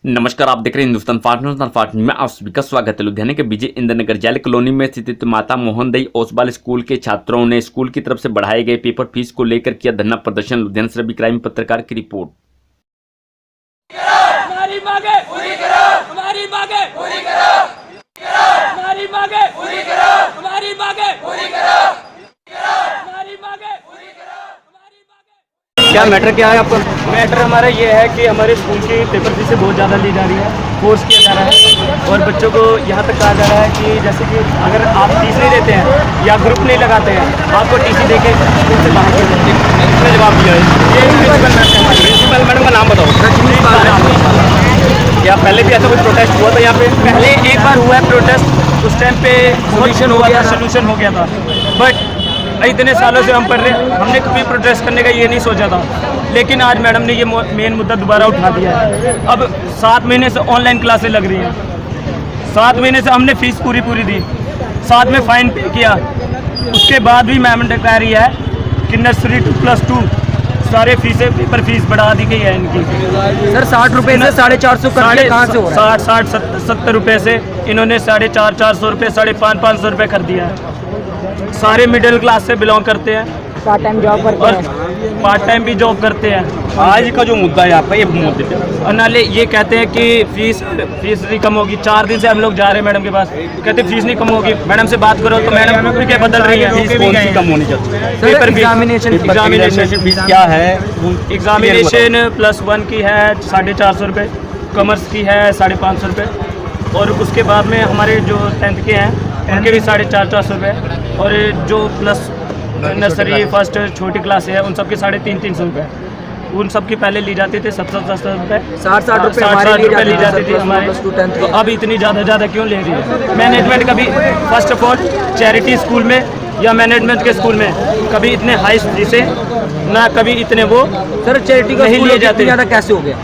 नमस्कार, आप देख रहे हैं हिंदुस्तान फास्ट में आप सभी का स्वागत है। लुधियाना के विजय इंद्र नगर जैल कॉलोनी में स्थित माता मोहनदई ओसवाल स्कूल के छात्रों ने स्कूल की तरफ से बढ़ाए गए पेपर फीस को लेकर किया धरना प्रदर्शन। लुधियाना से रवि क्राइम पत्रकार की रिपोर्ट। हमारी मांगे पूरी करो, हमारी मांगे पूरी करो, हमारी मांगे पूरी करो, हमारी मांगे पूरी करो, हमारी मांगे पूरी करो, हमारी मांगे। क्या मैटर क्या है आपका? मैटर हमारा ये है कि हमारे स्कूल की पेपर फीस बहुत ज़्यादा ली जा रही है, फोर्स किया जा रहा है और बच्चों को यहाँ तक कहा जा रहा है कि जैसे कि अगर आप फीस नहीं देते हैं या ग्रुप नहीं लगाते हैं, आपको टीसी देके स्कूल से बाहर कर देंगे। इसने जवाब दिया है। ये प्रिंसिपल मैडम का नाम बताओ। क्या पहले भी ऐसा कोई प्रोटेस्ट हुआ था यहाँ पे? पहले एक बार हुआ है प्रोटेस्ट, उस टाइम पे सोल्यूशन हुआ था, सोल्यूशन हो गया था। बट इतने सालों से हम पढ़ रहे हैं, हमने कभी प्रोटेस्ट करने का ये नहीं सोचा था, लेकिन आज मैडम ने ये मेन मुद्दा दोबारा उठा दिया है। अब 7 महीने से ऑनलाइन क्लासें लग रही हैं, 7 महीने से हमने फीस पूरी दी, साथ में फ़ाइन पे किया, उसके बाद भी मैम ने कह रही है कि नर्सरी टू +2 सारे फीसें पेपर फीस बढ़ा दी गई है इनकी। सर 60 रुपये से 450 कहाँ से हो रहा है? 60-70 रुपये से इन्होंने 450 रुपये 550 रुपये कर दिया है। सारे मिडिल क्लास से बिलोंग करते हैं, पार्ट टाइम जॉब करते और हैं, पार्ट टाइम भी जॉब करते हैं। आज का जो मुद्दा है आपका, ये मुद्दे पे और नाले ये कहते हैं कि फीस नहीं कम होगी। 4 दिन से हम लोग जा रहे हैं मैडम के पास, कहते फीस नहीं कम होगी। मैडम से बात करो तो मैडम क्या बदल रही है। फीस कौन सी कम होनी चाहिए? पेपर एग्जामिनेशन फीस क्या है? एग्जामिनेशन +1 की है 450 रुपये, कॉमर्स की है 550 रुपये, और उसके बाद में हमारे जो 10th के हैं उनके भी 450 रुपये, और जो प्लस नर्सरी फर्स्ट छोटी क्लास है उन सबके 350 रुपये। उन सब की पहले ली जाती थी 70-70 रुपये, 60 रुपये ली जाती थी हमारे। तो अब इतनी ज़्यादा क्यों ले रही है मैनेजमेंट? कभी first of all charity school में या मैनेजमेंट के स्कूल में कभी इतने हाई फीसें ना कभी इतने वो सर चैरिटी का नहीं लिए जाते। ज़्यादा कैसे हो गया?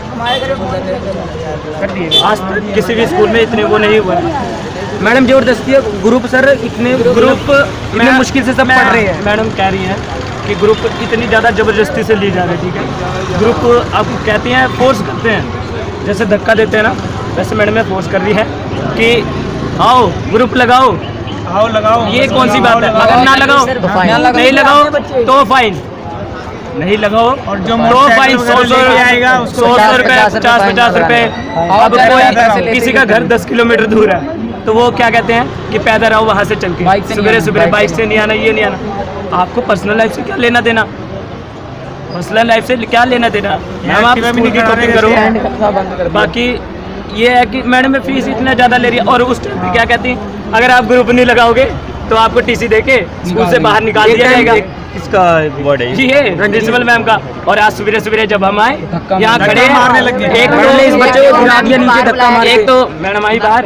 आज तक किसी भी स्कूल में इतने वो नहीं हुआ है। मैडम जबरदस्ती ग्रुप सर इतने मुश्किल से सब पढ़ रहे हैं। मैडम कह रही हैं कि ग्रुप इतनी ज़्यादा ज़बरदस्ती से ली जा रही है। ठीक है, ग्रुप अब कहती हैं फोर्स करते हैं, जैसे धक्का देते हैं ना, वैसे मैडम फोर्स कर रही है कि आओ ग्रुप लगाओ, आओ लगाओ। ये कौन सी बात है? अगर ना लगाओ, नहीं लगाओ तो फाइन, नहीं लगाओ और जो तो फाइन 100 आएगा, 100 रुपये, 50 रुपये। अब कोई किसी का घर 10 किलोमीटर दूर है तो वो क्या कहते हैं कि पैदल आओ वहाँ से चल के, सुबह बाइक से नहीं आना, ये नहीं आना। आपको पर्सनल लाइफ से क्या लेना देना? पर्सनल लाइफ से क्या लेना देना? मैम आप स्कूल की टॉपिक करो। बाकी ये है कि मैडम में फीस इतना ज़्यादा ले रही है, और उस टाइम पे क्या कहती हैं, अगर आप ग्रुप नहीं लगाओगे तो आपको टीसी देके स्कूल से बाहर निकाल दिया जाएगा। किसका वर्ड है? जी है प्रिंसिपल मैम का। और आज सवेरे जब हम आए यहाँ खड़े मारने लग गए। एक तो मैडम आई बाहर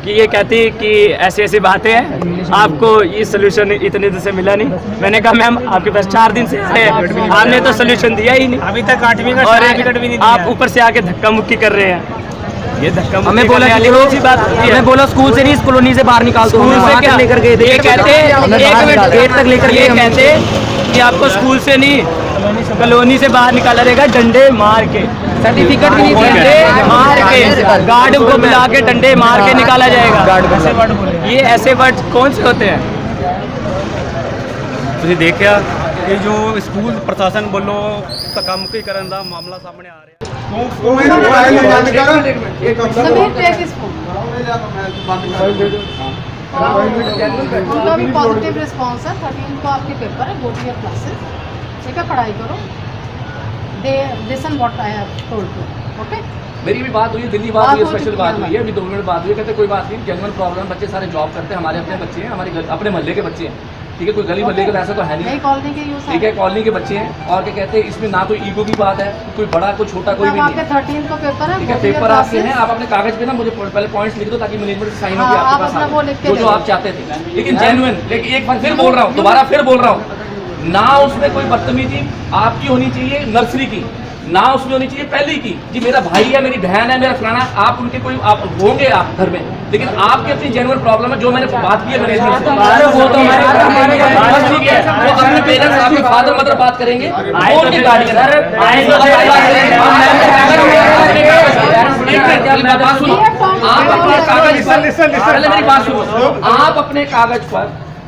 कि ये कहती कि ऐसी बातें हैं, आपको ये सोल्यूशन इतने दिन से मिला नहीं। मैंने कहा मैम आपके पास 4 दिन से आए हैं, आपने तो सोल्यूशन दिया ही नहीं अभी तक, 8वीं का सर्टिफिकेट भी नहीं दिया। आप ऊपर से आके धक्का मुक्की कर रहे हैं। ये धक्का हमें बोला सी बात, हमें बोला स्कूल से नहीं, इस कॉलोनी से बाहर निकाल दो। स्कूल से क्या लेकर गए थे? ये कहते गेट तक लेकर ये कहते कि आपको स्कूल से नहीं कॉलोनी से बाहर निकाला जाएगा डंडे मार के। सर्टिफिकेट भी नहीं डंडे मार के, गार्ड को बुला के डंडे मार के निकाला जाएगा। ये ऐसे वर्ड कौन से होते हैं? ਤੁਸੀਂ ਦੇਖਿਆ ਕਿ ਜੋ ਸਕੂਲ ਪ੍ਰਸ਼ਾਸਨ ਵੱਲੋਂ ਧੱਕਾਮੁੱਖੀਕਰਨ ਦਾ ਮਾਮਲਾ ਸਾਹਮਣੇ ਆ ਰਿਹਾ उनका भी पॉजिटिव रिस्पॉन्स है। 13 को आपके पेपर है, गो टू योर क्लासेस, ठीक है, पढ़ाई करो। They listen what I have told you, okay. मेरी भी बात हुई है, दिल्ली बात हुई है, स्पेशल बात हुई है, अभी 2 मिनट बात हुई है। कहते कोई बात नहीं, जेन्युइन प्रॉब्लम, बच्चे सारे जॉब करते हैं, हमारे अपने बच्चे हैं, हमारे अपने मोहल्ले के बच्चे हैं, ठीक है, कोई गली मोहल्ले का ऐसा तो है नहीं, कॉलोनी के यूज, ठीक है, कॉलोनी के बच्चे हैं। और क्या कहते हैं, इसमें ना कोई ईगो की बात है, कोई बड़ा कोई छोटा कोई भी नहीं। 13 को पेपर है, ठीक है, पेपर आपके हैं, आप अपने कागज पे ना मुझे पहले पॉइंट्स लिख दो ताकि मैनेजमेंट से साइन हो हाँ, आपके पास जो आप चाहते थे। लेकिन जेन्युइन, लेकिन एक बार फिर बोल रहा हूँ, दोबारा फिर बोल रहा हूँ, ना उसमें कोई बदतमीजी आपकी होनी चाहिए नर्सरी की, ना उसमें होनी चाहिए पहली की। जी मेरा भाई है, मेरी बहन है, मेरा फलाना, आप उनके कोई आप होंगे आप घर में, लेकिन आपकी अपनी जेन्युइन प्रॉब्लम है। जो मैंने बात की है मैनेजमेंट से, वो तो ठीक है, वो अपने पेरेंट्स, आपके फादर मदर बात करेंगे, वो उनके गार्डियन। बात सुनो, आप अपने कागज पर, पहले मेरी बात सुनो, आप अपने कागज पर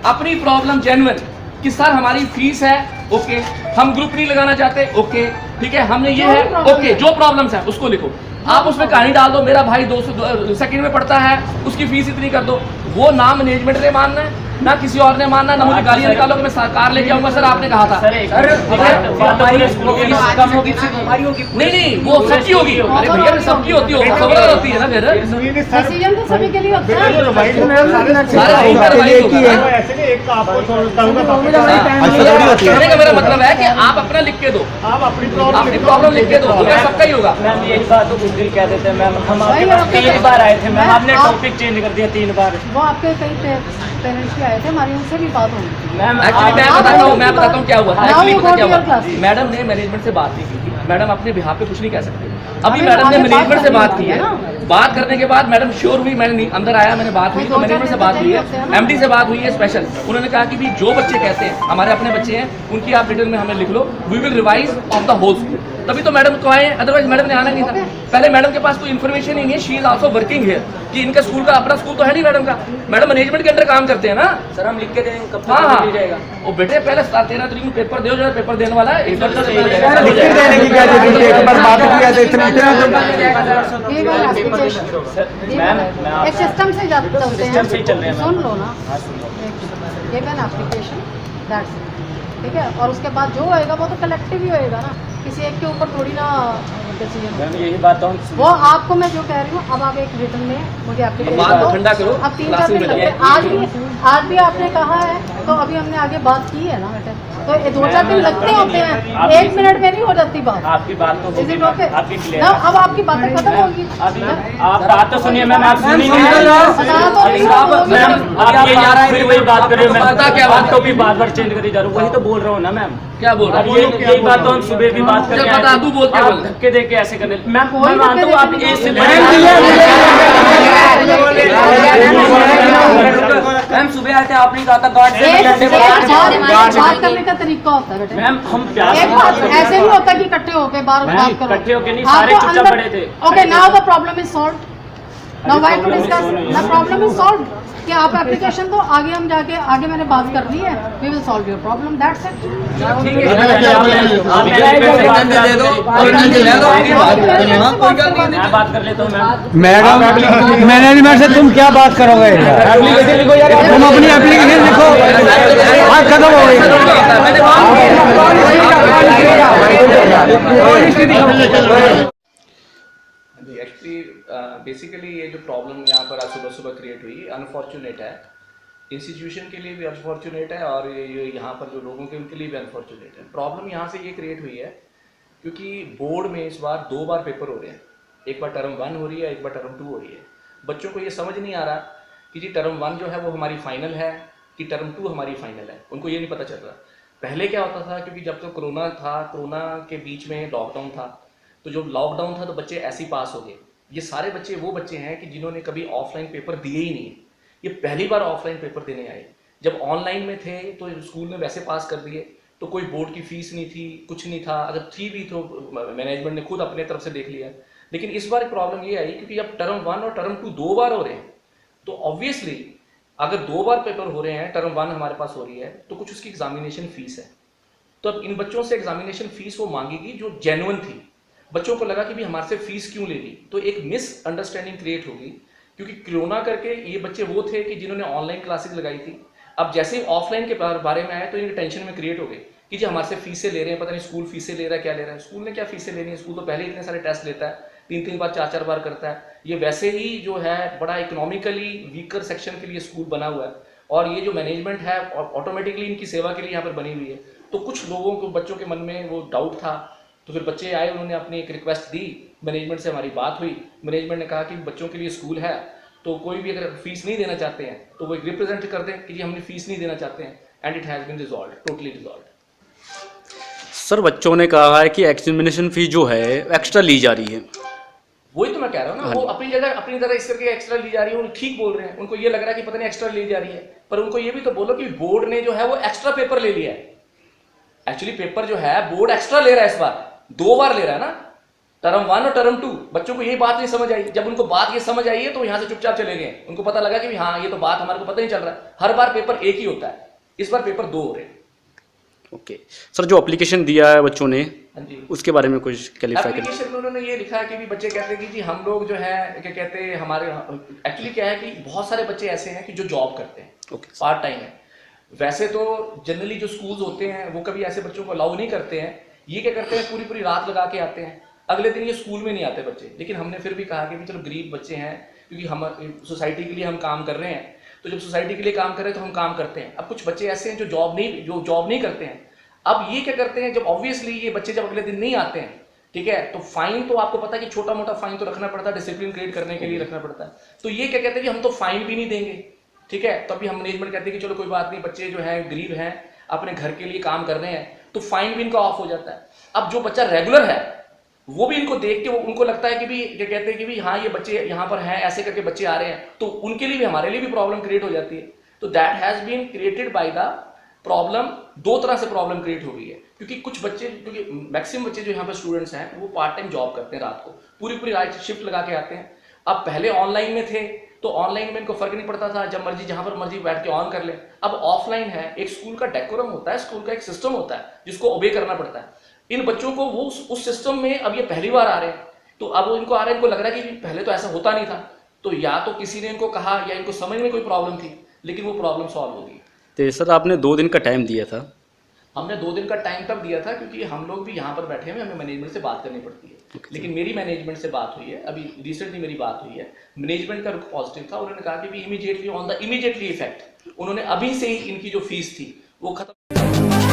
अपनी प्रॉब्लम जेन्युइन कि सर हमारी फीस है, ओके, हम ग्रुप नहीं लगाना चाहते, ओके, ठीक है, हमने ये है, ओके, जो प्रॉब्लम्स है उसको लिखो। आप उसमें कहानी डाल दो, मेरा भाई 200 सेकंड में पढ़ता है, उसकी फीस इतनी कर दो। वो ना मैनेजमेंट ने मानना है, ना किसी और ने मानना, ना मुझे गालियां निकालो कि मैं कार लेके आऊंगा। सर आपने कहा था नहीं, वो सबकी होगी। अरे भैया सबकी होती होगी, खबर होती है ना फिर। डिसीजन तो सभी के लिए होता है। कहने का मेरा मतलब है कि आप अपना लिख के दो, आप अपनी प्रॉब्लम लिख के दो, सबका ही होगा। मैम एक बात तो कुछ दिल कह देते हैं मैम, हम आपके 3 बार आए थे मैम, आपने टॉपिक चेंज कर दिया 3 बार। वो आपके कई पेरेंट्स भी आए थे, हमारी उनसे भी बात हुई थी। मैम एक्चुअली मैं बताता हूँ क्या हुआ था। Now एक्चुअली you पता go क्या to your हुआ, class. मैडम ने मैनेजमेंट से बात नहीं की थी। मैडम अपने बिहाफ पे कुछ नहीं कह सकते। अभी हमें मैडम ने आगे बात मैनेजमेंट से बात की करनी है। होती है बात करने के बाद मैडम श्योर हुई, मैंने अंदर आया, मैंने बात हुई, तो मैनेजमेंट से बात हुई है, एमडी से बात हुई है स्पेशल। उन्होंने कहा कि भी जो बच्चे कहते हैं हमारे अपने बच्चे हैं, उनकी आप डिटेल में हमें लिख लो, we will revise of the whole school. तभी तो मैडम को आए, अदरवाइज मैडम ने आना नहीं था। पहले मैडम के पास कोई इन्फॉर्मेशन ही नहीं है, she is also working here, कि इनका स्कूल का अपना स्कूल तो है नहीं मैडम का। मैडम मैनेजमेंट के अंदर काम करते हैं ना। सर हम लिख के देंगे, कब तक हाँ मिल जाएगा? वो बेटे पहले 13 तारीख में पेपर दो, जो पेपर देने वाला है एक केवल एप्लीकेशन एक सिस्टम से चलते हैं, सुन लो ना, केवल एप्लीकेशन दैट्स इट, ठीक है। और उसके बाद जो होएगा वो तो कलेक्टिव ही होएगा ना, किसी एक के ऊपर थोड़ी ना डिसीजन। मैम यही बात तो वो आपको मैं जो कह रही हूँ, अब आप एक रिटर्न में मुझे एप्लीकेशन बात को ठंडा करो, अब 3-4 दिन लगते हैं। आज भी आपने कहा है, तो अभी हमने आगे बात की है ना बेटे, तो 2-4 दिन लगते होते हैं, 1 मिनट में नहीं हो जाती बात। आपकी बात तो Is it okay? आपकी क्लियर। ना अब आपकी बातें खत्म होगी। आप बात तो सुनिए मैम, आप सुनिए बता तो नहीं रहा हूँ। मैम, आप ये यहाँ फिर वही बात कर रहे हो मैम, पता क्या बात तो भी बार चेंज करी जा रही हूँ, वही तो बोल रहा हूँ ना मैम। क्या बोल रहा अब यही बात तो हम सुबह भी बात करके बता, तू बोल क्या आप बोल? धक्के दे के ऐसे करने मैम, कोई मैं मानता हूँ आप धक्के इससे मैम सुबह आए थे, आपने कहा था गार्ड से बात करने का तरीका होता है बेटे। मैम हम प्यार एक बात ऐसे नहीं होता कि इकट्ठे होके बार मैम, बात करो। इकट्ठे होके नहीं, सारे आपको चुपचाप अंदर- खड़े थे। Okay, now the problem is solved. Now why to discuss, the problem is solved. कि आप एप्लीकेशन तो आगे हम जाके आगे मैंने बात कर ली है, we will solve your problem, that's it. मैं बात कर लेता हूँ मैम। मैडम मैनेजमेंट से तुम क्या बात करोगे? एप्लीकेशन लिखो यार, तुम अपनी एप्लीकेशन लिखो, बात खत्म हो गई। एक्चुअली बेसिकली ये जो प्रॉब्लम यहाँ पर आज सुबह सुबह क्रिएट हुई, अनफॉर्चुनेट है, इंस्टीट्यूशन के लिए भी अनफॉर्चुनेट है, और ये यहाँ पर जो लोगों के उनके लिए भी अनफॉर्चुनेट है। प्रॉब्लम यहाँ से ये क्रिएट हुई है क्योंकि बोर्ड में इस बार 2 बार पेपर हो रहे हैं, एक बार टर्म 1 हो रही है, एक बार टर्म 2 हो रही है। बच्चों को ये समझ नहीं आ रहा कि जी टर्म 1 जो है वो हमारी फाइनल है कि टर्म 2 हमारी फाइनल है, उनको ये नहीं पता चल रहा। पहले क्या होता था, क्योंकि जब तो कोरोना था, कोरोना के बीच में लॉकडाउन था, तो जो लॉकडाउन था तो बच्चे ऐसे ही पास हो गए। ये सारे बच्चे वो बच्चे हैं कि जिन्होंने कभी ऑफलाइन पेपर दिए ही नहीं, ये पहली बार ऑफलाइन पेपर देने आए। जब ऑनलाइन में थे तो स्कूल ने वैसे पास कर दिए, तो कोई बोर्ड की फीस नहीं थी, कुछ नहीं था, अगर थी भी तो मैनेजमेंट ने खुद अपने तरफ से देख लिया। लेकिन इस बार प्रॉब्लम ये आई क्योंकि अब टर्म 1 और टर्म 2 2 बार हो रहे हैं, तो ऑब्वियसली अगर 2 बार पेपर हो रहे हैं, टर्म 1 हमारे पास हो रही है, तो कुछ उसकी एग्जामिनेशन फीस है। तो अब इन बच्चों से एग्जामिनेशन फीस वो मांगेगी जो जेन्युइन थी। बच्चों को लगा कि भी हमारे से फीस क्यों ले ली, तो एक मिस अंडरस्टैंडिंग क्रिएट होगी, क्योंकि कोरोना करके ये बच्चे वो थे कि जिन्होंने ऑनलाइन क्लासेस लगाई थी। अब जैसे ही ऑफलाइन के बारे में आए तो इनके टेंशन में क्रिएट हो गई कि जी हमारे से फीसें ले रहे हैं, पता नहीं स्कूल फीसें ले रहा है, क्या ले रहा है। स्कूल ने क्या फीसें लेनी है, स्कूल तो पहले इतने सारे टेस्ट लेता है, 3-3 बार 4-4 बार करता है। ये वैसे ही जो है बड़ा इकोनॉमिकली वीकर सेक्शन के लिए स्कूल बना हुआ है, और ये जो मैनेजमेंट है ऑटोमेटिकली इनकी सेवा के लिए यहाँ पर बनी हुई है। तो कुछ लोगों को, बच्चों के मन में वो डाउट था, तो फिर बच्चे आए, उन्होंने अपनी एक रिक्वेस्ट दी, मैनेजमेंट से हमारी बात हुई, मैनेजमेंट ने कहा कि बच्चों के लिए स्कूल है, तो कोई भी अगर फीस नहीं देना चाहते हैं तो वो एक रिप्रेजेंट कर दें कि जी हमने फीस नहीं देना चाहते हैं, and it has been resolved, totally resolved. Sir बच्चों ने कहा है कि एग्जामिनेशन फीस जो है एक्स्ट्रा ली जा रही है। वही तो मैं कह रहा हूँ ना, वो अपनी जगह अपनी तरह इस करके एक्स्ट्रा ली जा रही है, वो ठीक बोल रहे हैं। उनको ये लग रहा है कि पता नहीं एक्स्ट्रा ली जा रही है, पर उनको ये भी तो बोलो कि बोर्ड ने जो है वो एक्स्ट्रा पेपर ले लिया है। एक्चुअली पेपर जो है बोर्ड एक्स्ट्रा ले रहा है, इस बार 2 बार ले रहा है ना, टर्म 1 और टर्म 2 बच्चों को ये बात नहीं समझ आई। जब उनको बात ये समझ आई है तो यहाँ से चुपचाप चले गए। उनको पता लगा कि हाँ ये तो बात हमारे को पता नहीं चल रहा है। हर बार पेपर एक ही होता है, इस बार पेपर 2 हो रहे हैं। ओके सर, जो एप्लीकेशन दिया है बच्चों ने, हाँ जी, उसके बारे में कुछ क्लैरिफाई करें। एप्लीकेशन में उन्होंने ये लिखा है कि भी बच्चे कहते हैं कि जी हम लोग जो है क्या कहते हैं हमारे, एक्चुअली क्या है कि बहुत सारे बच्चे ऐसे हैं कि जो जॉब करते हैं, ओके पार्ट टाइम है। वैसे तो जनरली जो स्कूल्स होते हैं वो कभी ऐसे बच्चों को अलाउ नहीं करते हैं। ये क्या करते हैं, पूरी पूरी रात लगा के आते हैं, अगले दिन ये स्कूल में नहीं आते बच्चे। लेकिन हमने फिर भी कहा कि चलो गरीब बच्चे हैं, क्योंकि हम सोसाइटी के लिए हम काम कर रहे हैं, तो जब सोसाइटी के लिए काम कर रहे हैं तो हम काम करते हैं। अब कुछ बच्चे ऐसे हैं जो जॉब नहीं करते हैं। अब ये क्या करते हैं, जब ऑब्वियसली ये बच्चे जब अगले दिन नहीं आते हैं, ठीक है, तो फाइन तो आपको पता है कि छोटा मोटा फाइन तो रखना पड़ता है, डिसिप्लिन क्रिएट करने के लिए रखना पड़ता है। तो ये क्या कहते हैं कि हम तो फाइन भी नहीं देंगे, ठीक है। तो अभी हम मैनेजमेंट कहते हैं कि चलो कोई बात नहीं, बच्चे जो हैं गरीब हैं, अपने घर के लिए काम कर रहे हैं, तो फाइन भी इनका ऑफ हो जाता है। अब जो बच्चा रेगुलर है वो भी इनको देख के उनको लगता है कि भी क्या कहते हैं कि भी हाँ ये बच्चे यहाँ पर हैं, ऐसे करके बच्चे आ रहे हैं, तो उनके लिए भी हमारे लिए भी प्रॉब्लम क्रिएट हो जाती है। तो that has been created by the problem. 2 तरह से प्रॉब्लम क्रिएट हो गई है, क्योंकि कुछ बच्चे, क्योंकि मैक्सिमम बच्चे जो यहाँ पर स्टूडेंट्स हैं वो पार्ट टाइम जॉब करते हैं, रात को पूरी रात शिफ्ट लगा के आते हैं। अब पहले ऑनलाइन में थे तो ऑनलाइन में इनको फर्क नहीं पड़ता था, जब मर्जी जहां पर मर्जी बैठ के ऑन कर ले। अब ऑफलाइन है, एक स्कूल का डेकोरम होता है, स्कूल का एक सिस्टम होता है जिसको ओबे करना पड़ता है। इन बच्चों को वो उस सिस्टम में अब ये पहली बार आ रहे हैं, तो अब इनको आ रहा है, इनको लग रहा है कि पहले तो ऐसा होता नहीं था। तो या तो किसी ने इनको कहा या इनको समझ में कोई प्रॉब्लम थी, लेकिन वो प्रॉब्लम सॉल्व हो गई। तो सर आपने 2 दिन का टाइम दिया था। हमने 2 दिन का टाइम तब दिया था क्योंकि हम लोग भी यहाँ पर बैठे हुए, हमें मैनेजमेंट से बात करनी पड़ती है। लेकिन मेरी मैनेजमेंट से बात हुई है, अभी रिसेंटली मेरी बात हुई है, मैनेजमेंट का रुख पॉजिटिव था। उन्होंने कहा कि भी immediately on the immediately effect उन्होंने अभी से ही इनकी जो फीस थी वो खत्म